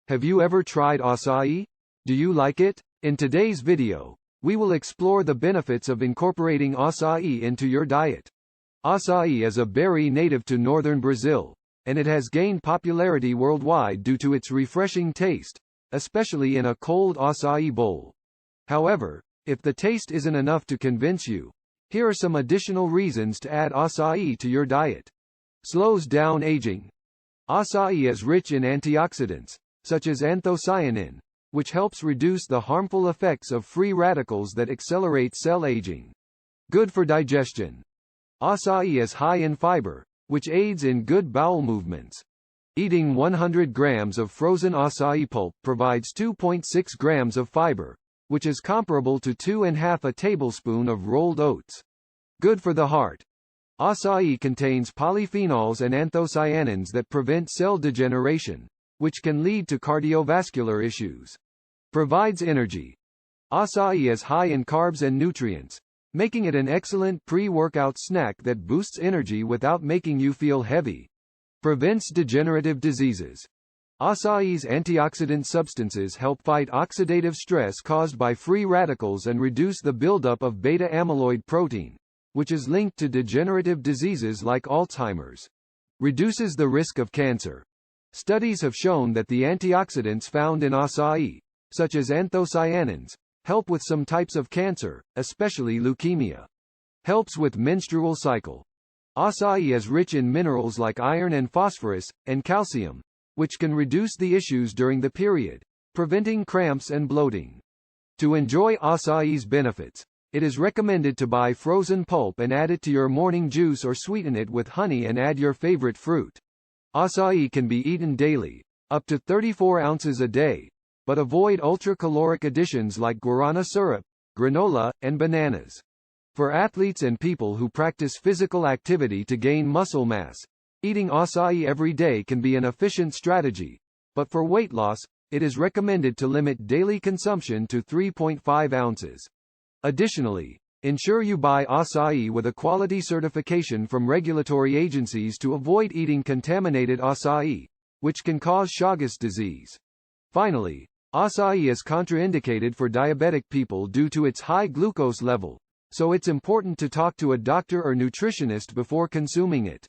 Have you ever tried acai? Do you like it? In today's video, we will explore the benefits of incorporating acai into your diet. Acai is a berry native to northern Brazil, and it has gained popularity worldwide due to its refreshing taste, especially in a cold acai bowl. However, if the taste isn't enough to convince you, here are some additional reasons to add acai to your diet. Slows down aging. Acai is rich in antioxidants, such as anthocyanin, which helps reduce the harmful effects of free radicals that accelerate cell aging. Good for digestion. Acai is high in fiber, which aids in good bowel movements. Eating 100 grams of frozen acai pulp provides 2.6 grams of fiber, which is comparable to 2½ tablespoon of rolled oats. Good for the heart. Acai contains polyphenols and anthocyanins that prevent cell degeneration, which can lead to cardiovascular issues. Provides energy. Acai is high in carbs and nutrients, making it an excellent pre-workout snack that boosts energy without making you feel heavy. Prevents degenerative diseases. Acai's antioxidant substances help fight oxidative stress caused by free radicals and reduce the buildup of beta-amyloid protein, which is linked to degenerative diseases like Alzheimer's. Reduces the risk of cancer. Studies have shown that the antioxidants found in acai, such as anthocyanins, help with some types of cancer, especially leukemia. Helps with menstrual cycle. Acai is rich in minerals like iron and phosphorus, and calcium, which can reduce the issues during the period, preventing cramps and bloating. To enjoy acai's benefits, it is recommended to buy frozen pulp and add it to your morning juice or sweeten it with honey and add your favorite fruit. Acai can be eaten daily, up to 34 ounces a day, but avoid ultra-caloric additions like guarana syrup, granola, and bananas. For athletes and people who practice physical activity to gain muscle mass, eating acai every day can be an efficient strategy, but for weight loss, it is recommended to limit daily consumption to 3.5 ounces. Additionally, ensure you buy acai with a quality certification from regulatory agencies to avoid eating contaminated acai, which can cause Chagas disease. Finally, acai is contraindicated for diabetic people due to its high glucose level, so it's important to talk to a doctor or nutritionist before consuming it.